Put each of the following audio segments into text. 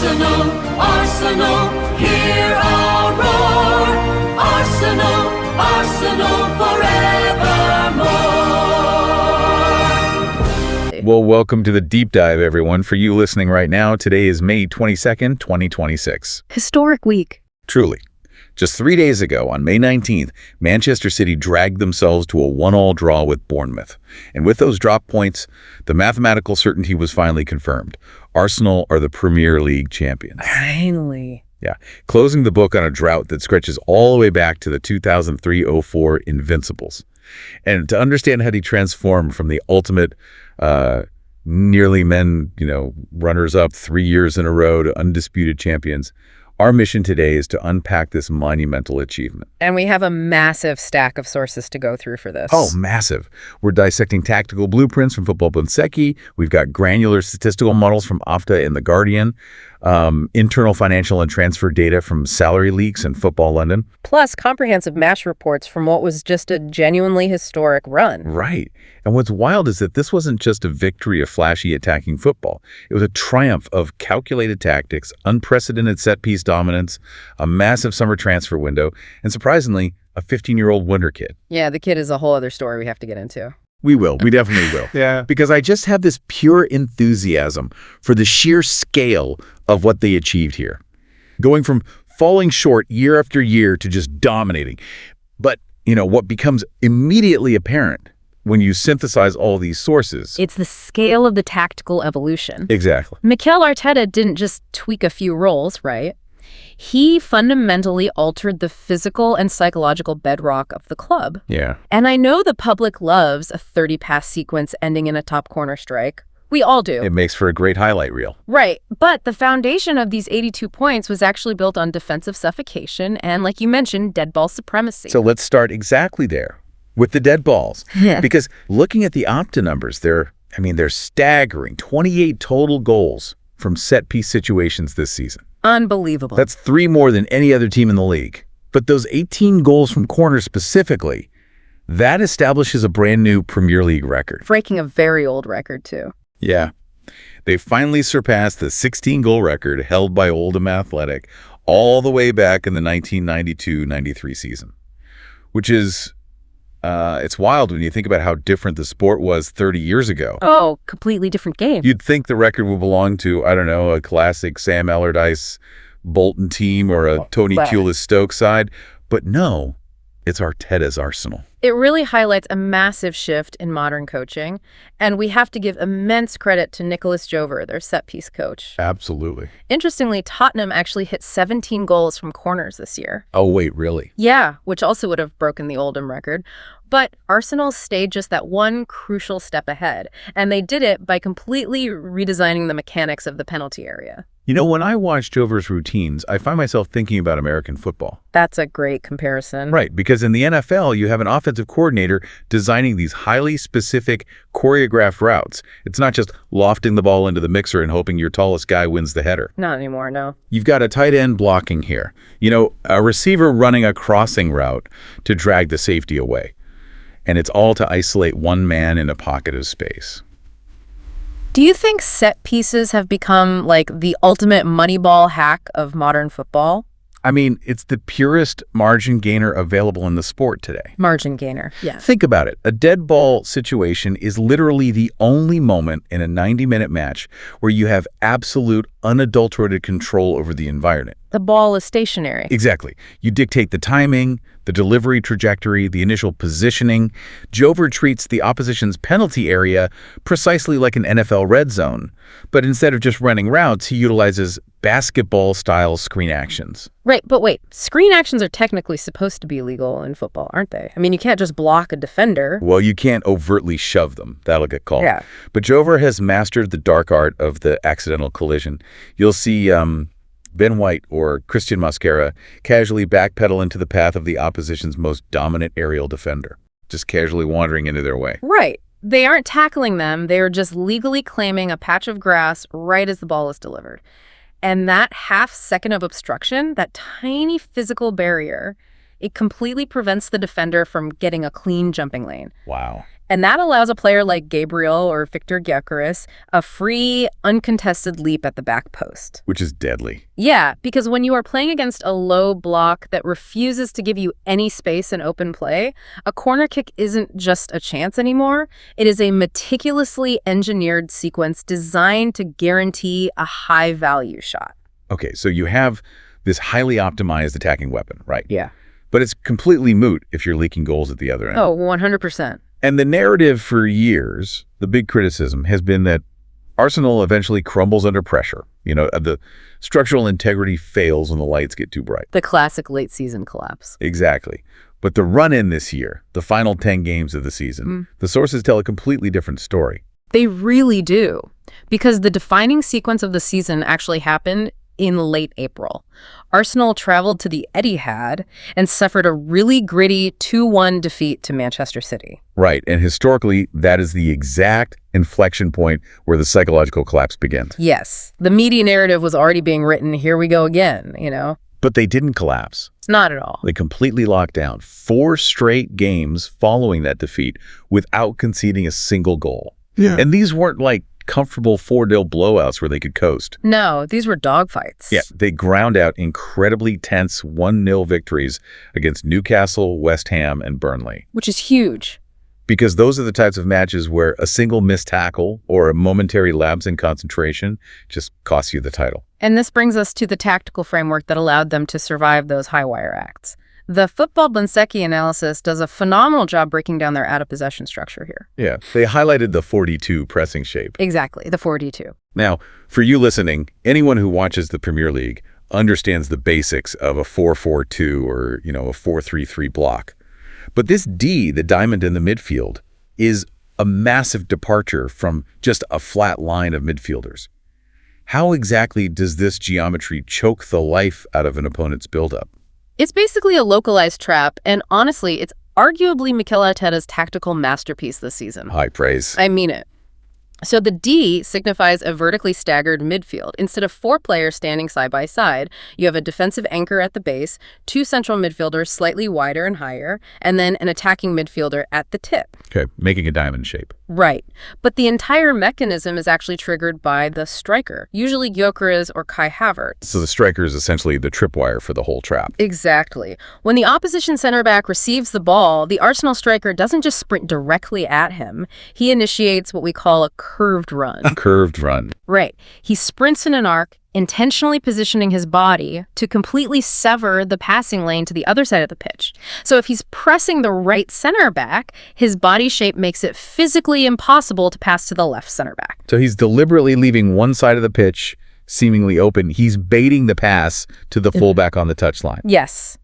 Arsenal, Arsenal, hear our roar. Arsenal, Arsenal forevermore. Well, welcome to the deep dive, everyone. For you listening right now, today is May 22nd, 2026. Historic week. Truly. Just 3 days ago, on May 19th, Manchester City dragged themselves to a 1-1 draw with Bournemouth. And with those drop points, the mathematical certainty was finally confirmed. Arsenal are the Premier League champions. Finally. Yeah, closing the book on a drought that stretches all the way back to the 2003-04 Invincibles. And to understand how he transformed from the ultimate nearly runners-up 3 years in a row to undisputed champions, our mission today is to unpack this monumental achievement. And we have a massive stack of sources to go through for this. Oh, massive. We're dissecting tactical blueprints from Football Bonseki. We've got granular statistical models from Opta and The Guardian, internal financial and transfer data from Salary Leaks and Football London. Plus comprehensive match reports from what was just a genuinely historic run. Right. And what's wild is that this wasn't just a victory of flashy attacking football. It was a triumph of calculated tactics, unprecedented set-piece dominance, a massive summer transfer window, and surprisingly, a 15-year-old wonder kid. Yeah, the kid is a whole other story we have to get into. We will. We definitely will. Yeah. Because I just have this pure enthusiasm for the sheer scale of what they achieved here. Going from falling short year after year to just dominating. But, what becomes immediately apparent when you synthesize all these sources. It's the scale of the tactical evolution. Exactly. Mikel Arteta didn't just tweak a few roles, right? He fundamentally altered the physical and psychological bedrock of the club. Yeah. And I know the public loves a 30-pass sequence ending in a top corner strike. We all do. It makes for a great highlight reel. Right. But the foundation of these 82 points was actually built on defensive suffocation and, like you mentioned, dead ball supremacy. So let's start exactly there with the dead balls. Because looking at the Opta numbers, they're staggering. 28 total goals from set-piece situations this season. Unbelievable. That's 3 more than any other team in the league. But those 18 goals from corners specifically, that establishes a brand new Premier League record. Breaking a very old record, too. Yeah. They finally surpassed the 16-goal record held by Oldham Athletic all the way back in the 1992-93 season, which is, it's wild when you think about how different the sport was 30 years ago. Oh, completely different game. You'd think the record would belong to, I don't know, a classic Sam Allardyce Bolton team or a Tony Pulis Stoke side. But no, it's Arteta's Arsenal. It really highlights a massive shift in modern coaching, and we have to give immense credit to Nicholas Jover, their set-piece coach. Absolutely. Interestingly, Tottenham actually hit 17 goals from corners this year. Oh, wait, really? Yeah, which also would have broken the Oldham record. But Arsenal stayed just that one crucial step ahead, and they did it by completely redesigning the mechanics of the penalty area. When I watch Jover's routines, I find myself thinking about American football. That's a great comparison. Right, because in the NFL, you have an offensive coordinator designing these highly specific choreographed routes. It's not just lofting the ball into the mixer and hoping your tallest guy wins the header. Not anymore, no. You've got a tight end blocking here. A receiver running a crossing route to drag the safety away. And it's all to isolate one man in a pocket of space. Do you think set pieces have become like the ultimate Moneyball hack of modern football? It's the purest margin gainer available in the sport today. Margin gainer, yeah. Think about it. A dead ball situation is literally the only moment in a 90-minute match where you have absolute, unadulterated control over the environment. The ball is stationary. Exactly. You dictate the timing, the delivery trajectory, the initial positioning. Jover treats the opposition's penalty area precisely like an NFL red zone. But instead of just running routes, he utilizes basketball-style screen actions. Right, but wait. Screen actions are technically supposed to be illegal in football, aren't they? You can't just block a defender. Well, you can't overtly shove them. That'll get called. Yeah. But Jover has mastered the dark art of the accidental collision. You'll see Ben White or Christian Mosquera casually backpedal into the path of the opposition's most dominant aerial defender, just casually wandering into their way. Right. They aren't tackling them. They are just legally claiming a patch of grass right as the ball is delivered. And that half second of obstruction, that tiny physical barrier, it completely prevents the defender from getting a clean jumping lane. Wow. And that allows a player like Gabriel or Victor Gyökeres a free, uncontested leap at the back post. Which is deadly. Yeah, because when you are playing against a low block that refuses to give you any space in open play, a corner kick isn't just a chance anymore. It is a meticulously engineered sequence designed to guarantee a high-value shot. Okay, so you have this highly optimized attacking weapon, right? Yeah. But it's completely moot if you're leaking goals at the other end. Oh, 100%. And the narrative for years, the big criticism, has been that Arsenal eventually crumbles under pressure. The structural integrity fails when the lights get too bright. The classic late-season collapse. Exactly. But the run-in this year, the final 10 games of the season, the sources tell a completely different story. They really do, because the defining sequence of the season actually happened in late April. Arsenal traveled to the Etihad and suffered a really gritty 2-1 defeat to Manchester City. Right, and historically, that is the exact inflection point where the psychological collapse begins. Yes, the media narrative was already being written, here we go again, But they didn't collapse. Not at all. They completely locked down 4 straight games following that defeat without conceding a single goal. Yeah. And these weren't like comfortable 4-0 blowouts where they could coast. No, these were dogfights. Yeah, they ground out incredibly tense 1-0 victories against Newcastle, West Ham, and Burnley. Which is huge. Because those are the types of matches where a single missed tackle or a momentary lapse in concentration just costs you the title. And this brings us to the tactical framework that allowed them to survive those high-wire acts. The Football Bonseki analysis does a phenomenal job breaking down their out-of-possession structure here. Yeah, they highlighted the 42 pressing shape. Exactly, the 4-2. Now, for you listening, anyone who watches the Premier League understands the basics of a 4-4-2 or, a 4-3-3 block. But this D, the diamond in the midfield, is a massive departure from just a flat line of midfielders. How exactly does this geometry choke the life out of an opponent's buildup? It's basically a localized trap, and honestly, it's arguably Mikel Arteta's tactical masterpiece this season. High praise. I mean it. So the D signifies a vertically staggered midfield. Instead of 4 players standing side by side, you have a defensive anchor at the base, 2 central midfielders slightly wider and higher, and then an attacking midfielder at the tip. Okay, making a diamond shape. Right. But the entire mechanism is actually triggered by the striker, usually Gyökeres or Kai Havertz. So the striker is essentially the tripwire for the whole trap. Exactly. When the opposition center back receives the ball, the Arsenal striker doesn't just sprint directly at him. He initiates what we call a curved run. A curved run. Right. He sprints in an arc, intentionally positioning his body to completely sever the passing lane to the other side of the pitch. So if he's pressing the right center back, his body shape makes it physically impossible to pass to the left center back. So he's deliberately leaving one side of the pitch seemingly open. He's baiting the pass to the fullback on the touchline. Yes.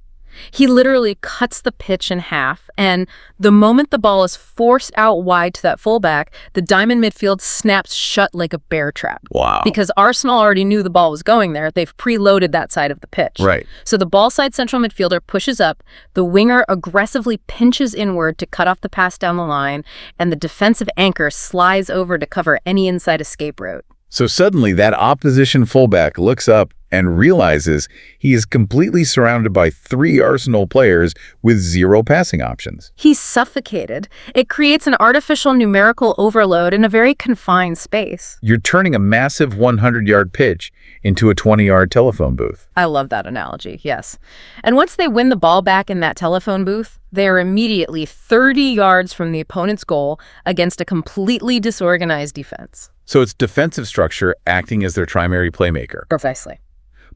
He literally cuts the pitch in half, and the moment the ball is forced out wide to that fullback, the diamond midfield snaps shut like a bear trap. Wow. Because Arsenal already knew the ball was going there. They've preloaded that side of the pitch. Right. So the ball side central midfielder pushes up, the winger aggressively pinches inward to cut off the pass down the line, and the defensive anchor slides over to cover any inside escape route. So suddenly that opposition fullback looks up and realizes he is completely surrounded by 3 Arsenal players with 0 passing options. He's suffocated. It creates an artificial numerical overload in a very confined space. You're turning a massive 100-yard pitch into a 20-yard telephone booth. I love that analogy, yes. And once they win the ball back in that telephone booth, they are immediately 30 yards from the opponent's goal against a completely disorganized defense. So it's defensive structure acting as their primary playmaker. Precisely.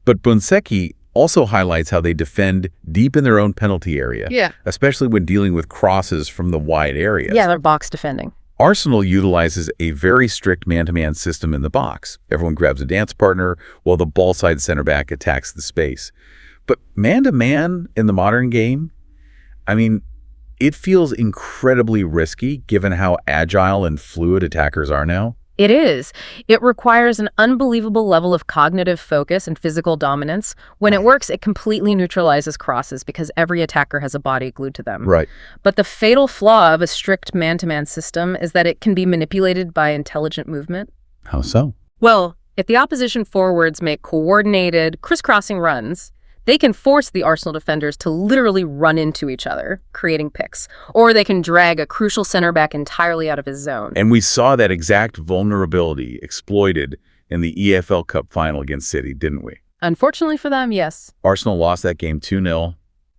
But Bonseki also highlights how they defend deep in their own penalty area, especially when dealing with crosses from the wide areas. Yeah, they're box defending. Arsenal utilizes a very strict man-to-man system in the box. Everyone grabs a dance partner while the ball-side center back attacks the space. But man-to-man in the modern game, I mean, it feels incredibly risky given how agile and fluid attackers are now. It is. It requires an unbelievable level of cognitive focus and physical dominance. When it works, it completely neutralizes crosses because every attacker has a body glued to them. Right. But the fatal flaw of a strict man-to-man system is that it can be manipulated by intelligent movement. How so? Well, if the opposition forwards make coordinated, crisscrossing runs, They can force the Arsenal defenders to literally run into each other, creating picks. Or they can drag a crucial center back entirely out of his zone. And we saw that exact vulnerability exploited in the EFL Cup final against City, didn't we? Unfortunately for them, yes. Arsenal lost that game 2-0,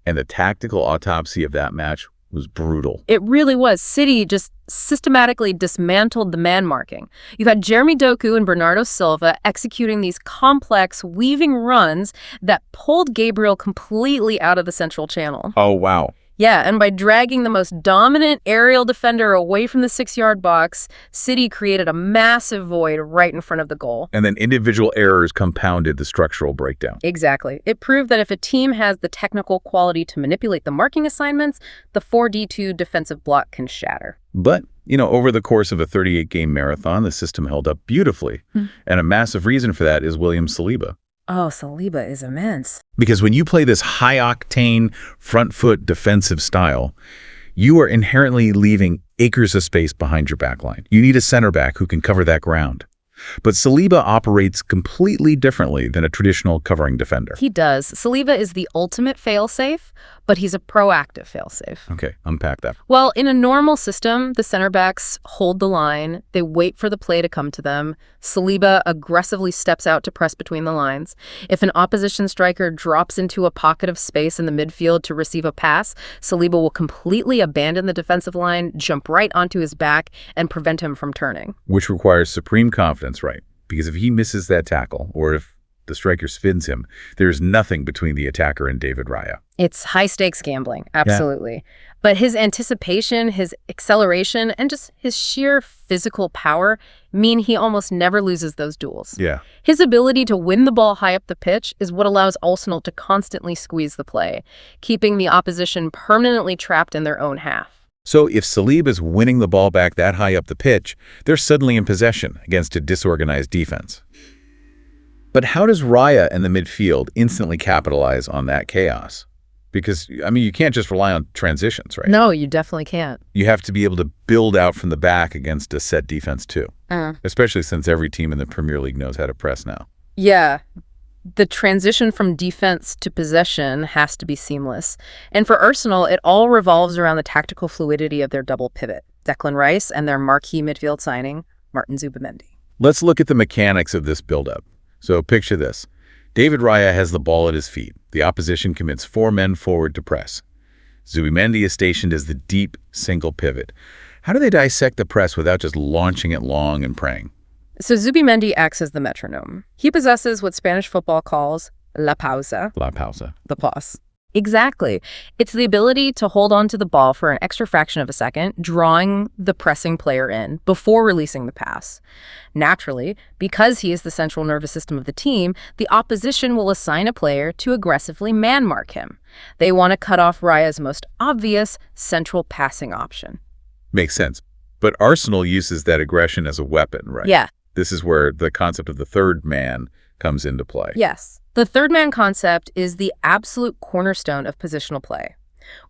and the tactical autopsy of that match was brutal. It really was. City just systematically dismantled the man marking. You've had Jeremy Doku and Bernardo Silva executing these complex, weaving runs that pulled Gabriel completely out of the central channel. Oh, wow. Yeah, and by dragging the most dominant aerial defender away from the 6-yard box, City created a massive void right in front of the goal. And then individual errors compounded the structural breakdown. Exactly. It proved that if a team has the technical quality to manipulate the marking assignments, the 4-D2 defensive block can shatter. But, over the course of a 38-game marathon, the system held up beautifully. And a massive reason for that is William Saliba. Oh, Saliba is immense. Because when you play this high-octane, front-foot defensive style, you are inherently leaving acres of space behind your back line. You need a center back who can cover that ground. But Saliba operates completely differently than a traditional covering defender. He does. Saliba is the ultimate fail-safe, but he's a proactive fail-safe. Okay, unpack that. Well, in a normal system, the center backs hold the line. They wait for the play to come to them. Saliba aggressively steps out to press between the lines. If an opposition striker drops into a pocket of space in the midfield to receive a pass, Saliba will completely abandon the defensive line, jump right onto his back, and prevent him from turning. Which requires supreme confidence, right? Because if he misses that tackle, or if the striker spins him, there's nothing between the attacker and David Raya. It's high-stakes gambling, absolutely. Yeah. But his anticipation, his acceleration, and just his sheer physical power mean he almost never loses those duels. Yeah. His ability to win the ball high up the pitch is what allows Arsenal to constantly squeeze the play, keeping the opposition permanently trapped in their own half. So if Saliba is winning the ball back that high up the pitch, they're suddenly in possession against a disorganized defense. But how does Raya and the midfield instantly capitalize on that chaos? Because, you can't just rely on transitions, right? No, you definitely can't. You have to be able to build out from the back against a set defense, too. Especially since every team in the Premier League knows how to press now. Yeah. The transition from defense to possession has to be seamless. And for Arsenal, it all revolves around the tactical fluidity of their double pivot, Declan Rice and their marquee midfield signing, Martin Zubimendi. Let's look at the mechanics of this build-up. So picture this. David Raya has the ball at his feet. The opposition commits 4 men forward to press. Zubimendi is stationed as the deep single pivot. How do they dissect the press without just launching it long and praying? So Zubimendi acts as the metronome. He possesses what Spanish football calls la pausa. La pausa. The pause. Exactly. It's the ability to hold on to the ball for an extra fraction of a second, drawing the pressing player in before releasing the pass. Naturally, because he is the central nervous system of the team, the opposition will assign a player to aggressively man-mark him. They want to cut off Raya's most obvious central passing option. Makes sense. But Arsenal uses that aggression as a weapon, right? Yeah. This is where the concept of the third man comes into play. Yes. The third man concept is the absolute cornerstone of positional play.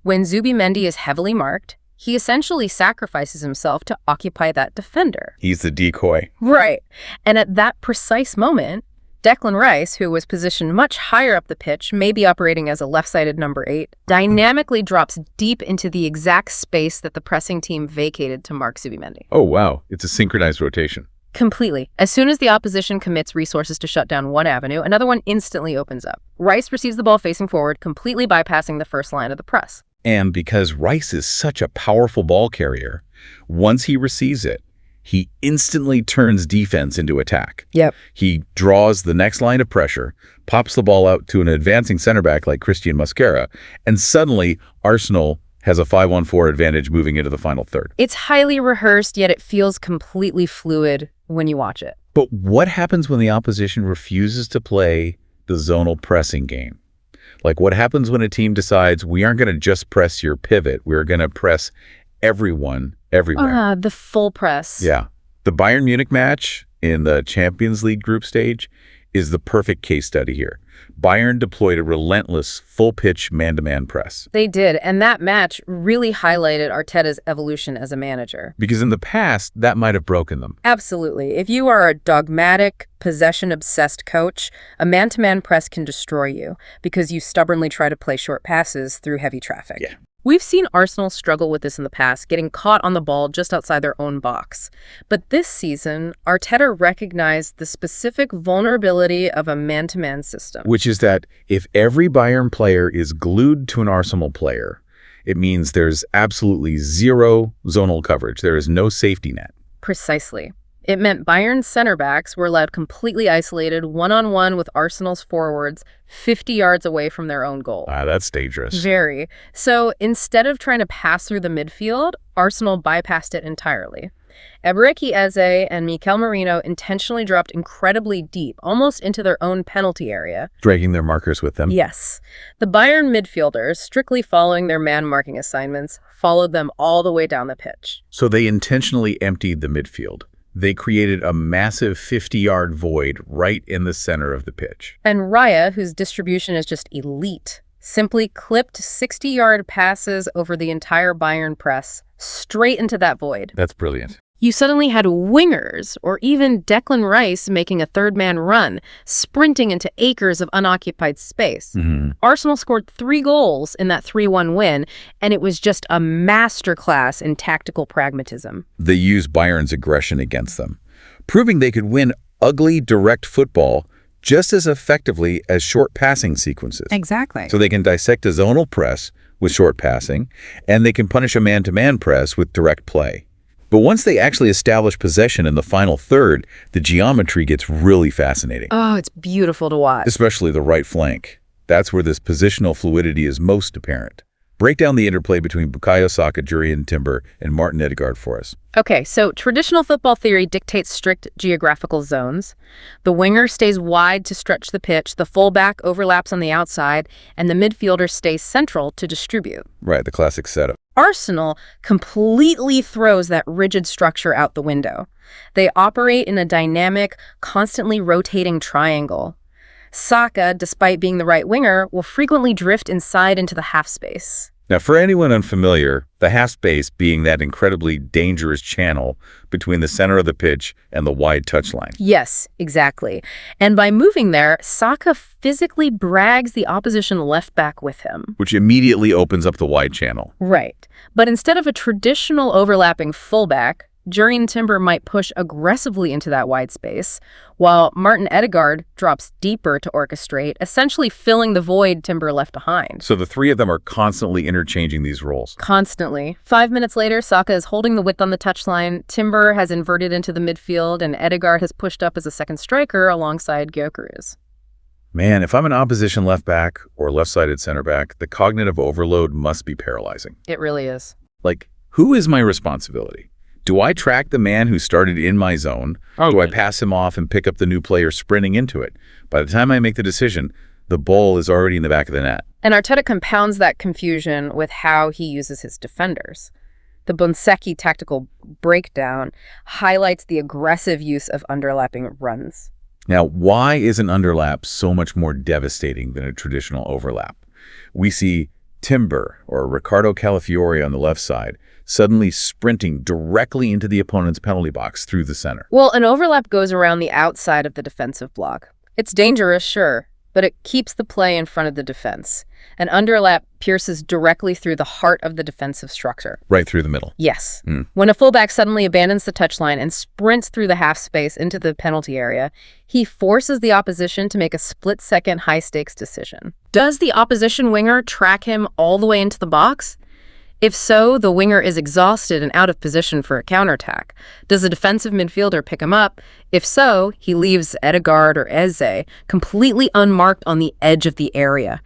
When Zubimendi is heavily marked, he essentially sacrifices himself to occupy that defender. He's the decoy. Right. And at that precise moment, Declan Rice, who was positioned much higher up the pitch, maybe operating as a left-sided number 8, dynamically drops deep into the exact space that the pressing team vacated to mark Zubimendi. Oh, wow. It's a synchronized rotation. Completely. As soon as the opposition commits resources to shut down one avenue, another one instantly opens up. Rice receives the ball facing forward, completely bypassing the first line of the press. And because Rice is such a powerful ball carrier, once he receives it, he instantly turns defense into attack. Yep. He draws the next line of pressure, pops the ball out to an advancing center back like Christian Mosquera, and suddenly Arsenal has a 5-on-4 advantage moving into the final third. It's highly rehearsed, yet it feels completely fluid when you watch it. But what happens when the opposition refuses to play the zonal pressing game? Like what happens when a team decides we aren't going to just press your pivot, we're going to press everyone everywhere? The full press. Yeah. The Bayern Munich match in the Champions League group stage is the perfect case study here. Bayern deployed a relentless, full-pitch man-to-man press. They did, and that match really highlighted Arteta's evolution as a manager. Because in the past, that might have broken them. Absolutely. If you are a dogmatic, possession-obsessed coach, a man-to-man press can destroy you because you stubbornly try to play short passes through heavy traffic. Yeah. We've seen Arsenal struggle with this in the past, getting caught on the ball just outside their own box. But this season, Arteta recognized the specific vulnerability of a man-to-man system. Which is that if every Bayern player is glued to an Arsenal player, it means there's absolutely zero zonal coverage. There is no safety net. Precisely. It meant Bayern's center backs were left completely isolated, one-on-one with Arsenal's forwards, 50 yards away from their own goal. That's dangerous. Very. So instead of trying to pass through the midfield, Arsenal bypassed it entirely. Eberechi Eze and Mikel Merino intentionally dropped incredibly deep, almost into their own penalty area. Dragging their markers with them. Yes. The Bayern midfielders, strictly following their man-marking assignments, followed them all the way down the pitch. So they intentionally emptied the midfield. They created a massive 50-yard void right in the center of the pitch. And Raya, whose distribution is just elite, simply clipped 60-yard passes over the entire Bayern press straight into that void. That's brilliant. You suddenly had wingers, or even Declan Rice making a third-man run, sprinting into acres of unoccupied space. Arsenal scored 3 goals in that 3-1 win, and it was just a masterclass in tactical pragmatism. They used Bayern's aggression against them, proving they could win ugly, direct football just as effectively as short passing sequences. Exactly. So they can dissect a zonal press with short passing, and they can punish a man-to-man press with direct play. But once they actually establish possession in the final third, the geometry gets really fascinating. Oh, it's beautiful to watch. Especially the right flank. That's where this positional fluidity is most apparent. Break down the interplay between Bukayo Saka, Jurrien Timber, and Martin Odegaard for us. Okay, so traditional football theory dictates strict geographical zones. The winger stays wide to stretch the pitch, the fullback overlaps on the outside, and the midfielder stays central to distribute. Right, the classic setup. Arsenal completely throws that rigid structure out the window. They operate in a dynamic, constantly rotating triangle. Saka, despite being the right winger, will frequently drift inside into the half space. Now, for anyone unfamiliar, the half space being that incredibly dangerous channel between the center of the pitch and the wide touchline. Yes, exactly. And by moving there, Saka physically drags the opposition left back with him. Which immediately opens up the wide channel. Right. But instead of a traditional overlapping fullback, Jurrien Timber might push aggressively into that wide space, while Martin Odegaard drops deeper to orchestrate, essentially filling the void Timber left behind. So the three of them are constantly interchanging these roles. Constantly. 5 minutes later, Saka is holding the width on the touchline, Timber has inverted into the midfield, and Odegaard has pushed up as a second striker alongside Gyökeres. Man, if I'm an opposition left back or left-sided center back, the cognitive overload must be paralyzing. It really is. Like, who is my responsibility? Do I track the man who started in my zone? Do I pass him off and pick up the new player sprinting into it? By the time I make the decision, the ball is already in the back of the net. And Arteta compounds that confusion with how he uses his defenders. The Bonseki tactical breakdown highlights the aggressive use of underlapping runs. Now, why is an underlap so much more devastating than a traditional overlap? We see Timber or Ricardo Calafiori on the left side suddenly sprinting directly into the opponent's penalty box through the center. Well, an overlap goes around the outside of the defensive block. It's dangerous, sure, but it keeps the play in front of the defense. An underlap pierces directly through the heart of the defensive structure. Right through the middle. Yes. When a fullback suddenly abandons the touchline and sprints through the half space into the penalty area, he forces the opposition to make a split-second high-stakes decision. Does the opposition winger track him all the way into the box? If so, the winger is exhausted and out of position for a counterattack. Does the defensive midfielder pick him up? If so, he leaves Odegaard or Eze completely unmarked on the edge of the area.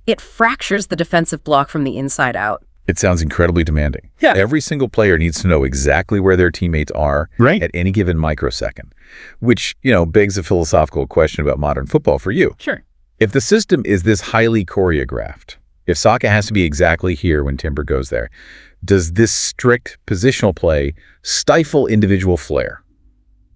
It fractures the defensive block from the inside out. It sounds incredibly demanding. Yeah. Every single player needs to know exactly where their teammates are at any given microsecond, which, begs a philosophical question about modern football for you. Sure. If the system is this highly choreographed, if Saka has to be exactly here when Timber goes there, does this strict positional play stifle individual flair?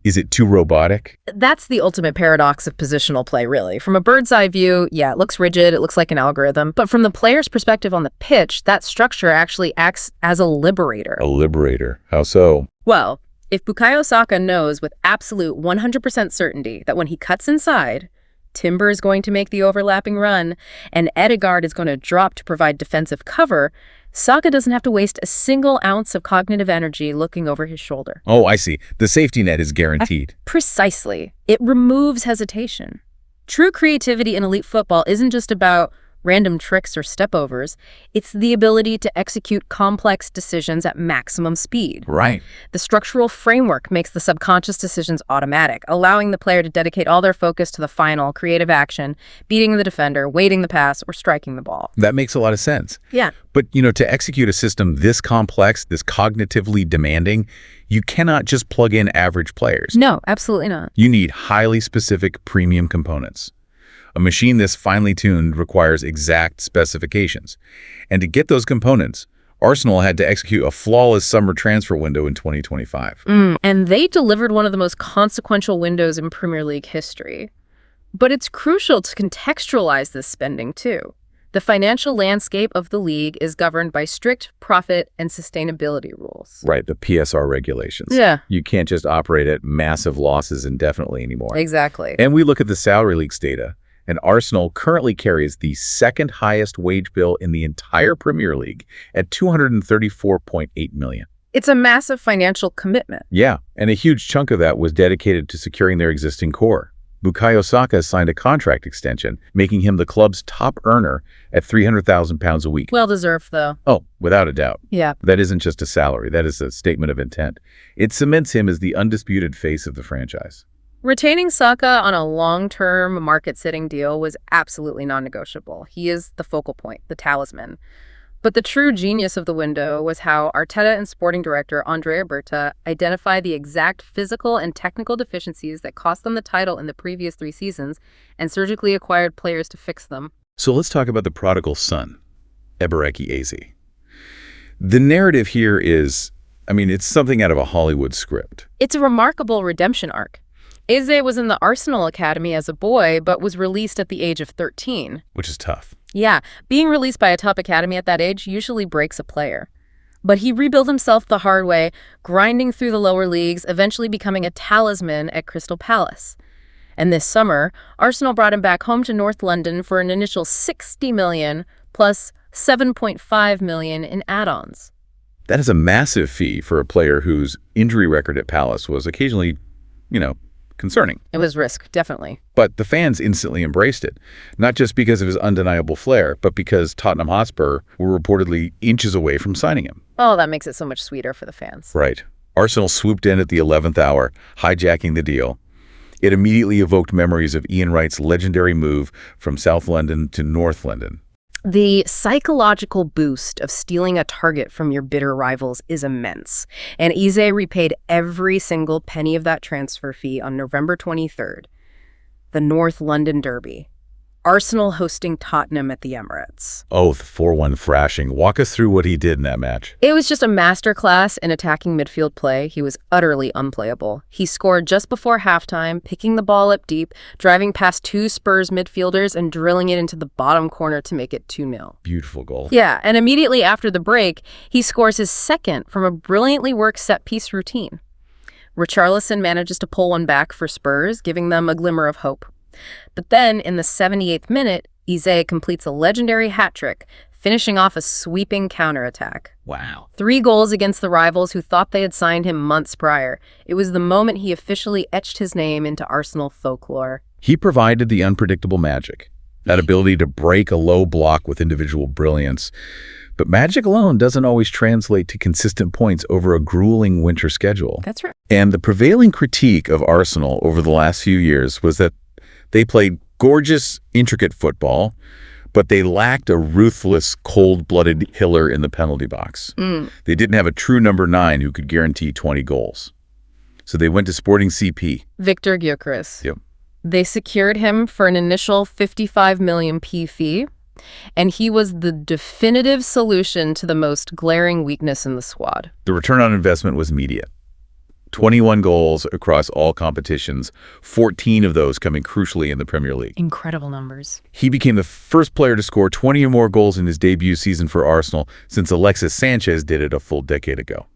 Is it too robotic? That's the ultimate paradox of positional play, really. From a bird's eye view, yeah, it looks rigid, it looks like an algorithm. But from the player's perspective on the pitch, that structure actually acts as a liberator. A liberator. How so? Well, if Bukayo Saka knows with absolute 100% certainty that when he cuts inside, Timber is going to make the overlapping run, and Ødegaard is going to drop to provide defensive cover, Saka doesn't have to waste a single ounce of cognitive energy looking over his shoulder. Oh, I see. The safety net is guaranteed. Precisely. It removes hesitation. True creativity in elite football isn't just about random tricks or stepovers. It's the ability to execute complex decisions at maximum speed. Right. The structural framework makes the subconscious decisions automatic, allowing the player to dedicate all their focus to the final creative action, beating the defender, weighting the pass, or striking the ball. That makes a lot of sense. Yeah. But, to execute a system this complex, this cognitively demanding, you cannot just plug in average players. No, absolutely not. You need highly specific premium components. A machine this finely tuned requires exact specifications. And to get those components, Arsenal had to execute a flawless summer transfer window in 2025. And they delivered one of the most consequential windows in Premier League history. But it's crucial to contextualize this spending, too. The financial landscape of the league is governed by strict profit and sustainability rules. Right, the PSR regulations. Yeah. You can't just operate at massive losses indefinitely anymore. Exactly. And we look at the salary leaks data, and Arsenal currently carries the second highest wage bill in the entire Premier League at $234.8 million. It's a massive financial commitment. Yeah, and a huge chunk of that was dedicated to securing their existing core. Bukayo Saka signed a contract extension, making him the club's top earner at £300,000 a week. Well deserved, though. Oh, without a doubt. Yeah. That isn't just a salary. That is a statement of intent. It cements him as the undisputed face of the franchise. Retaining Saka on a long-term market-setting deal was absolutely non-negotiable. He is the focal point, the talisman. But the true genius of the window was how Arteta and sporting director Andrea Berta identified the exact physical and technical deficiencies that cost them the title in the previous 3 seasons and surgically acquired players to fix them. So let's talk about the prodigal son, Ebereki Eze. The narrative here is, it's something out of a Hollywood script. It's a remarkable redemption arc. Eze was in the Arsenal Academy as a boy, but was released at the age of 13. Which is tough. Yeah, being released by a top academy at that age usually breaks a player. But he rebuilt himself the hard way, grinding through the lower leagues, eventually becoming a talisman at Crystal Palace. And this summer, Arsenal brought him back home to North London for an initial $60 million plus $7.5 million in add-ons. That is a massive fee for a player whose injury record at Palace was occasionally, concerning. It was risk, definitely. But the fans instantly embraced it, not just because of his undeniable flair, but because Tottenham Hotspur were reportedly inches away from signing him. Oh, that makes it so much sweeter for the fans. Right. Arsenal swooped in at the 11th hour, hijacking the deal. It immediately evoked memories of Ian Wright's legendary move from South London to North London. The psychological boost of stealing a target from your bitter rivals is immense, and Eze repaid every single penny of that transfer fee on November 23rd, the North London Derby. Arsenal hosting Tottenham at the Emirates. Oh, the 4-1 thrashing. Walk us through what he did in that match. It was just a masterclass in attacking midfield play. He was utterly unplayable. He scored just before halftime, picking the ball up deep, driving past 2 Spurs midfielders and drilling it into the bottom corner to make it 2-0. Beautiful goal. Yeah, and immediately after the break, he scores his second from a brilliantly worked set-piece routine. Richarlison manages to pull one back for Spurs, giving them a glimmer of hope. But then, in the 78th minute, Eze completes a legendary hat-trick, finishing off a sweeping counterattack. Wow. 3 goals against the rivals who thought they had signed him months prior. It was the moment he officially etched his name into Arsenal folklore. He provided the unpredictable magic, that ability to break a low block with individual brilliance. But magic alone doesn't always translate to consistent points over a grueling winter schedule. That's right. And the prevailing critique of Arsenal over the last few years was that they played gorgeous, intricate football, but they lacked a ruthless, cold-blooded killer in the penalty box. They didn't have a true number 9 who could guarantee 20 goals. So they went to Sporting CP. Victor Gyökeres. Yep. They secured him for an initial 55 million P fee, and he was the definitive solution to the most glaring weakness in the squad. The return on investment was immediate. 21 goals across all competitions, 14 of those coming crucially in the Premier League. Incredible numbers. He became the first player to score 20 or more goals in his debut season for Arsenal since Alexis Sanchez did it a full decade ago.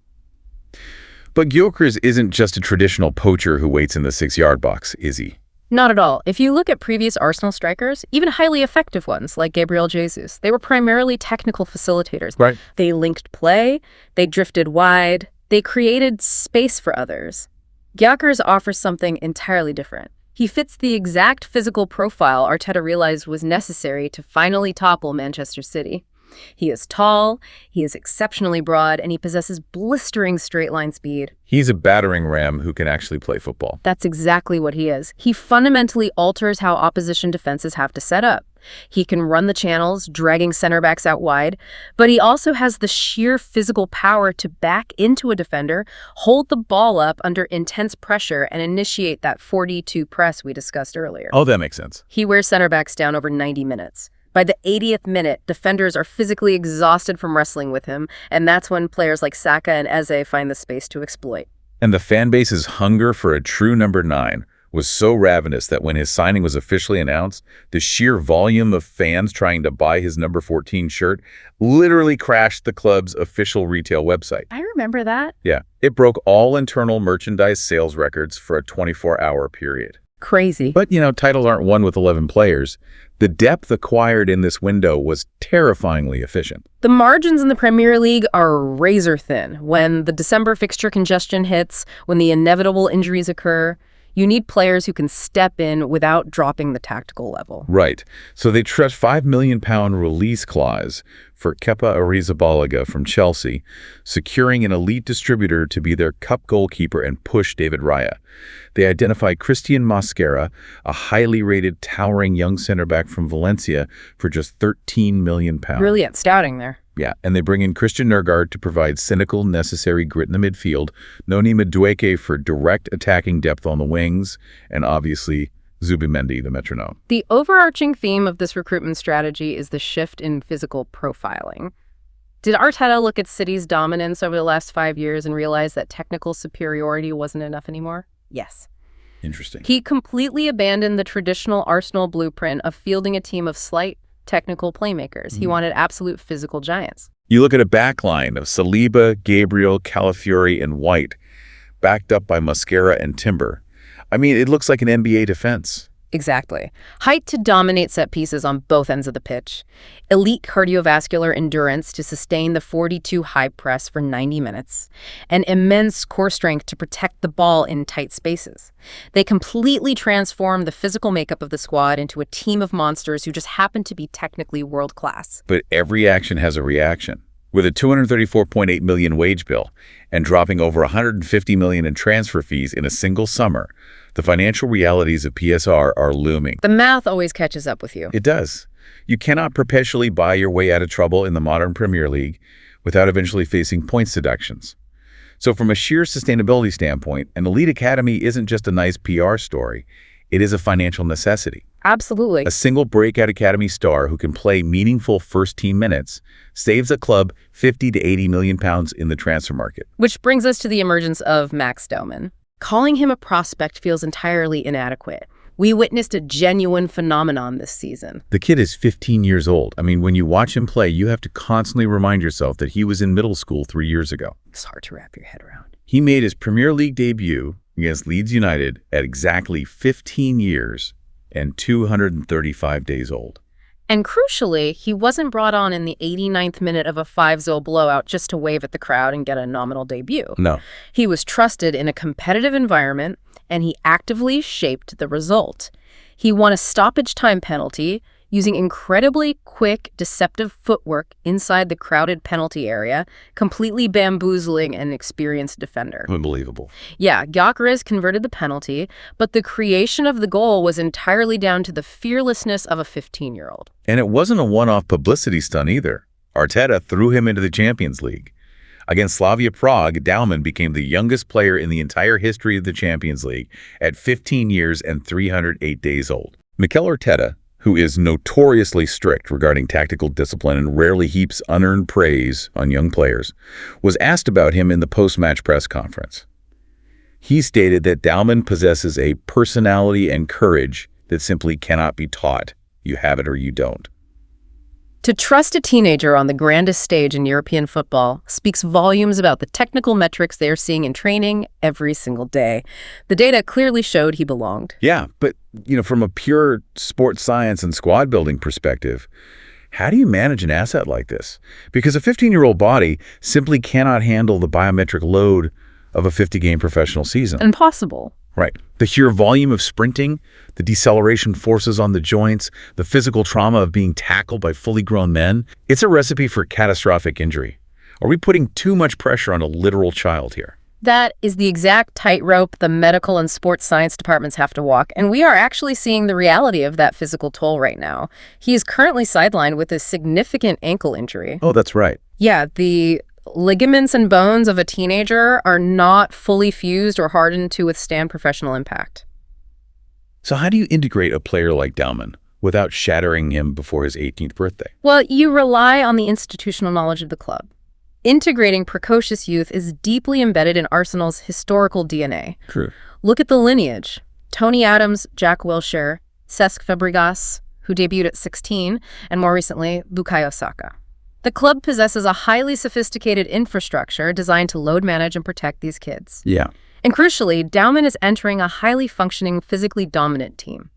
But Gyökeres isn't just a traditional poacher who waits in the 6-yard box, is he? Not at all. If you look at previous Arsenal strikers, even highly effective ones like Gabriel Jesus, they were primarily technical facilitators. Right. They linked play, they drifted wide, they created space for others. Gyökeres offers something entirely different. He fits the exact physical profile Arteta realized was necessary to finally topple Manchester City. He is tall, he is exceptionally broad, and he possesses blistering straight-line speed. He's a battering ram who can actually play football. That's exactly what he is. He fundamentally alters how opposition defenses have to set up. He can run the channels, dragging center backs out wide, but he also has the sheer physical power to back into a defender, hold the ball up under intense pressure, and initiate that 4-2 press we discussed earlier. Oh, that makes sense. He wears center backs down over 90 minutes. By the 80th minute, defenders are physically exhausted from wrestling with him, and that's when players like Saka and Eze find the space to exploit. And the fan base's hunger for a true number 9 was so ravenous that when his signing was officially announced, the sheer volume of fans trying to buy his number 14 shirt literally crashed the club's official retail website. I remember that. Yeah, it broke all internal merchandise sales records for a 24-hour period. Crazy. But, titles aren't won with 11 players. The depth acquired in this window was terrifyingly efficient. The margins in the Premier League are razor thin. When the December fixture congestion hits, when the inevitable injuries occur, you need players who can step in without dropping the tactical level. Right. So they trust £5 million release clause for Kepa Arrizabalaga from Chelsea, securing an elite distributor to be their cup goalkeeper and push David Raya. They identify Christian Mosquera, a highly rated, towering young center back from Valencia, for just £13 million. Brilliant scouting there. Yeah, and they bring in Christian Nørgaard to provide cynical, necessary grit in the midfield, Noni Madueke for direct attacking depth on the wings, and obviously Zubimendi, the metronome. The overarching theme of this recruitment strategy is the shift in physical profiling. Did Arteta look at City's dominance over the last 5 years and realize that technical superiority wasn't enough anymore? Yes. Interesting. He completely abandoned the traditional Arsenal blueprint of fielding a team of slight, technical playmakers. He wanted absolute physical giants. You look at a backline of Saliba, Gabriel, Calafiori, and White, backed up by Mosquera and Timber. I mean, it looks like an NBA defense. Exactly. Height to dominate set pieces on both ends of the pitch. Elite cardiovascular endurance to sustain the 4-2 high press for 90 minutes. And immense core strength to protect the ball in tight spaces. They completely transformed the physical makeup of the squad into a team of monsters who just happen to be technically world-class. But every action has a reaction. With a $234.8 million wage bill and dropping over $150 million in transfer fees in a single summer, the financial realities of PSR are looming. The math always catches up with you. It does. You cannot perpetually buy your way out of trouble in the modern Premier League without eventually facing points deductions. So from a sheer sustainability standpoint, an elite academy isn't just a nice PR story. It is a financial necessity. Absolutely. A single breakout academy star who can play meaningful first-team minutes saves a club 50 to 80 million pounds in the transfer market. Which brings us to the emergence of Max Doman. Calling him a prospect feels entirely inadequate. We witnessed a genuine phenomenon this season. The kid is 15 years old. I mean, when you watch him play, you have to constantly remind yourself that he was in middle school 3 years ago. It's hard to wrap your head around. He made his Premier League debut against Leeds United at exactly 15 years and 235 days old. And crucially, he wasn't brought on in the 89th minute of a 5-0 blowout just to wave at the crowd and get a nominal debut. No. He was trusted in a competitive environment, and he actively shaped the result. He won a stoppage time penalty using incredibly quick, deceptive footwork inside the crowded penalty area, completely bamboozling an experienced defender. Unbelievable. Yeah, Gyökeres converted the penalty, but the creation of the goal was entirely down to the fearlessness of a 15-year-old. And it wasn't a one-off publicity stunt either. Arteta threw him into the Champions League. Against Slavia Prague, Dalman became the youngest player in the entire history of the Champions League at 15 years and 308 days old. Mikel Arteta, who is notoriously strict regarding tactical discipline and rarely heaps unearned praise on young players, was asked about him in the post-match press conference. He stated that Dauman possesses a personality and courage that simply cannot be taught. You have it or you don't. To trust a teenager on the grandest stage in European football speaks volumes about the technical metrics they are seeing in training every single day. The data clearly showed he belonged. Yeah, but, from a pure sports science and squad building perspective, how do you manage an asset like this? Because a 15-year-old body simply cannot handle the biometric load of a 50-game professional season. Impossible. Right. The sheer volume of sprinting, the deceleration forces on the joints, the physical trauma of being tackled by fully grown men, it's a recipe for catastrophic injury. Are we putting too much pressure on a literal child here? That is the exact tightrope the medical and sports science departments have to walk, and we are actually seeing the reality of that physical toll right now. He is currently sidelined with a significant ankle injury. Oh, that's right. Yeah, the ligaments and bones of a teenager are not fully fused or hardened to withstand professional impact. So how do you integrate a player like Dauman without shattering him before his 18th birthday? Well, you rely on the institutional knowledge of the club. Integrating precocious youth is deeply embedded in Arsenal's historical DNA. True. Look at the lineage. Tony Adams, Jack Wilshere, Cesc Fabregas, who debuted at 16, and more recently, Bukayo Saka. The club possesses a highly sophisticated infrastructure designed to load manage and protect these kids. Yeah. And crucially, Dauman is entering a highly functioning, physically dominant team.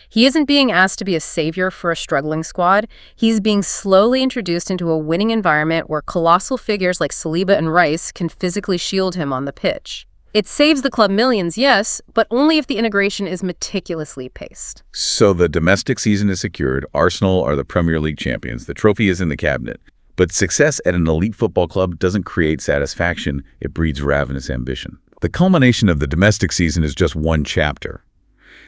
He isn't being asked to be a savior for a struggling squad. He's being slowly introduced into a winning environment where colossal figures like Saliba and Rice can physically shield him on the pitch. It saves the club millions, yes, but only if the integration is meticulously paced. So the domestic season is secured. Arsenal are the Premier League champions. The trophy is in the cabinet. But success at an elite football club doesn't create satisfaction. It breeds ravenous ambition. The culmination of the domestic season is just one chapter.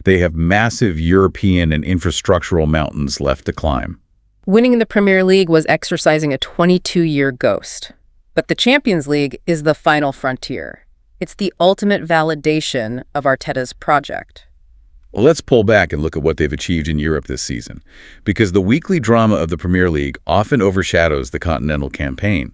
They have massive European and infrastructural mountains left to climb. Winning in the Premier League was exercising a 22-year ghost. But the Champions League is the final frontier. It's the ultimate validation of Arteta's project. Well, let's pull back and look at what they've achieved in Europe this season, because the weekly drama of the Premier League often overshadows the continental campaign.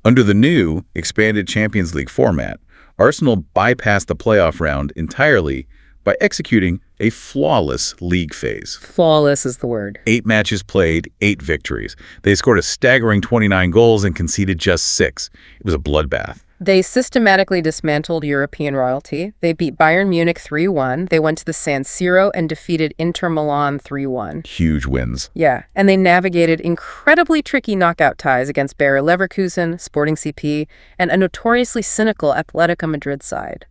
Under the new, expanded Champions League format, Arsenal bypassed the playoff round entirely by executing a flawless league phase. Flawless is the word. 8 matches played, 8 victories. They scored a staggering 29 goals and conceded just 6. It was a bloodbath. They systematically dismantled European royalty. They beat Bayern Munich 3-1. They went to the San Siro and defeated Inter Milan 3-1. Huge wins. Yeah, and they navigated incredibly tricky knockout ties against Bayer Leverkusen, Sporting CP, and a notoriously cynical Atletico Madrid side.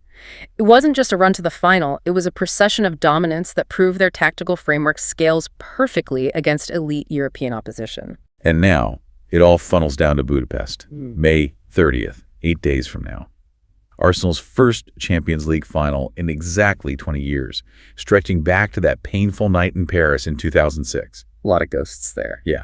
It wasn't just a run to the final, it was a procession of dominance that proved their tactical framework scales perfectly against elite European opposition. And now, it all funnels down to Budapest, May 30th. 8 days from now. Arsenal's first Champions League final in exactly 20 years, stretching back to that painful night in Paris in 2006. A lot of ghosts there. Yeah.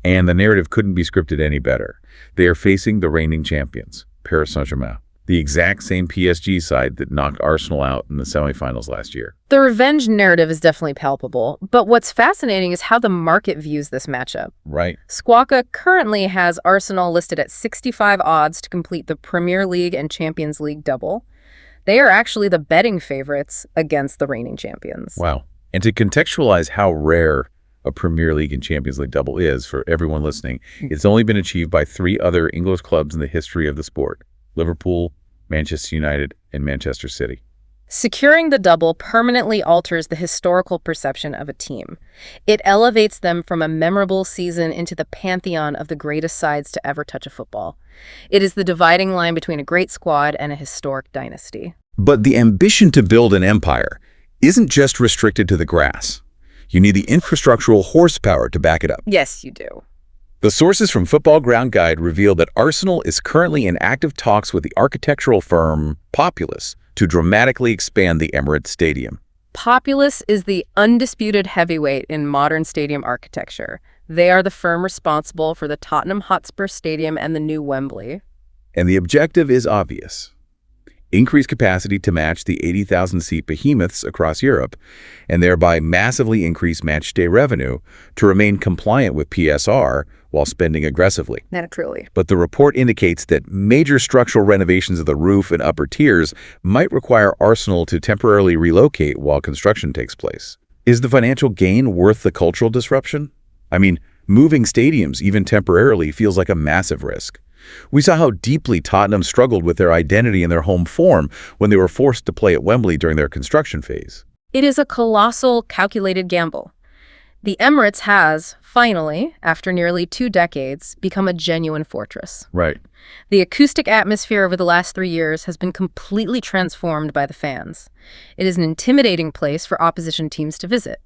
And the narrative couldn't be scripted any better. They are facing the reigning champions, Paris Saint-Germain, the exact same PSG side that knocked Arsenal out in the semifinals last year. The revenge narrative is definitely palpable, but what's fascinating is how the market views this matchup. Right. Squawka currently has Arsenal listed at 65 odds to complete the Premier League and Champions League double. They are actually the betting favorites against the reigning champions. Wow. And to contextualize how rare a Premier League and Champions League double is for everyone listening, it's only been achieved by 3 other English clubs in the history of the sport: Liverpool, Manchester United, and Manchester City. Securing the double permanently alters the historical perception of a team. It elevates them from a memorable season into the pantheon of the greatest sides to ever touch a football. It is the dividing line between a great squad and a historic dynasty. But the ambition to build an empire isn't just restricted to the grass. You need the infrastructural horsepower to back it up. Yes, you do. The sources from Football Ground Guide reveal that Arsenal is currently in active talks with the architectural firm Populous to dramatically expand the Emirates Stadium. Populous is the undisputed heavyweight in modern stadium architecture. They are the firm responsible for the Tottenham Hotspur Stadium and the new Wembley. And the objective is obvious: increase capacity to match the 80,000-seat behemoths across Europe, and thereby massively increase matchday revenue to remain compliant with PSR while spending aggressively. Naturally. But the report indicates that major structural renovations of the roof and upper tiers might require Arsenal to temporarily relocate while construction takes place. Is the financial gain worth the cultural disruption? I mean, moving stadiums, even temporarily, feels like a massive risk. We saw how deeply Tottenham struggled with their identity and their home form when they were forced to play at Wembley during their construction phase. It is a colossal, calculated gamble. The Emirates has, finally, after nearly 2 decades, become a genuine fortress. Right. The acoustic atmosphere over the last 3 years has been completely transformed by the fans. It is an intimidating place for opposition teams to visit.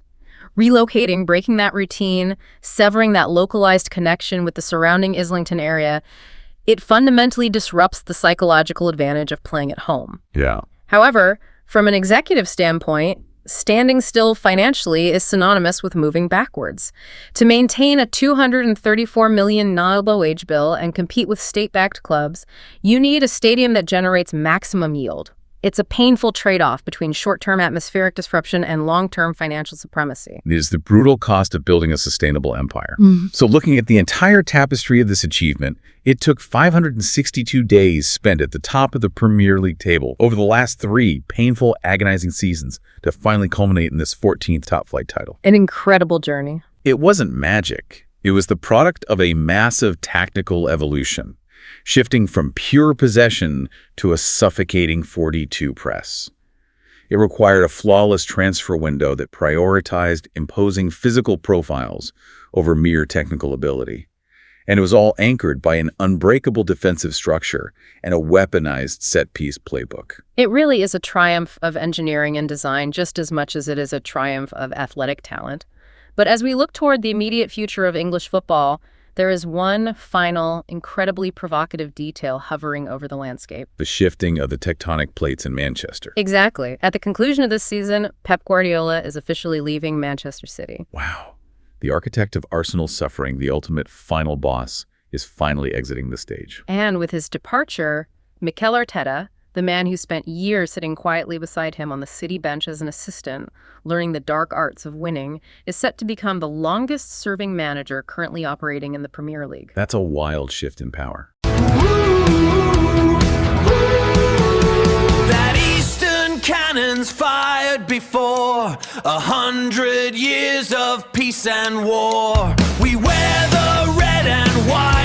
Relocating, breaking that routine, severing that localized connection with the surrounding Islington area, it fundamentally disrupts the psychological advantage of playing at home. Yeah. However, from an executive standpoint, standing still financially is synonymous with moving backwards. To maintain a $234 million Naira wage bill and compete with state-backed clubs, you need a stadium that generates maximum yield. It's a painful trade-off between short-term atmospheric disruption and long-term financial supremacy. It is the brutal cost of building a sustainable empire. So looking at the entire tapestry of this achievement, it took 562 days spent at the top of the Premier League table over the last 3 painful, agonizing seasons to finally culminate in this 14th top-flight title. An incredible journey. It wasn't magic. It was the product of a massive tactical evolution, shifting from pure possession to a suffocating 42 press. It required a flawless transfer window that prioritized imposing physical profiles over mere technical ability. And it was all anchored by an unbreakable defensive structure and a weaponized set-piece playbook. It really is a triumph of engineering and design just as much as it is a triumph of athletic talent. But as we look toward the immediate future of English football, there is one final, incredibly provocative detail hovering over the landscape. The shifting of the tectonic plates in Manchester. Exactly. At the conclusion of this season, Pep Guardiola is officially leaving Manchester City. Wow. The architect of Arsenal's suffering, the ultimate final boss, is finally exiting the stage. And with his departure, Mikel Arteta, the man who spent years sitting quietly beside him on the City bench as an assistant, learning the dark arts of winning, is set to become the longest-serving manager currently operating in the Premier League. That's a wild shift in power. That Eastern cannons fired before 100 years of peace and war. We wear the red and white.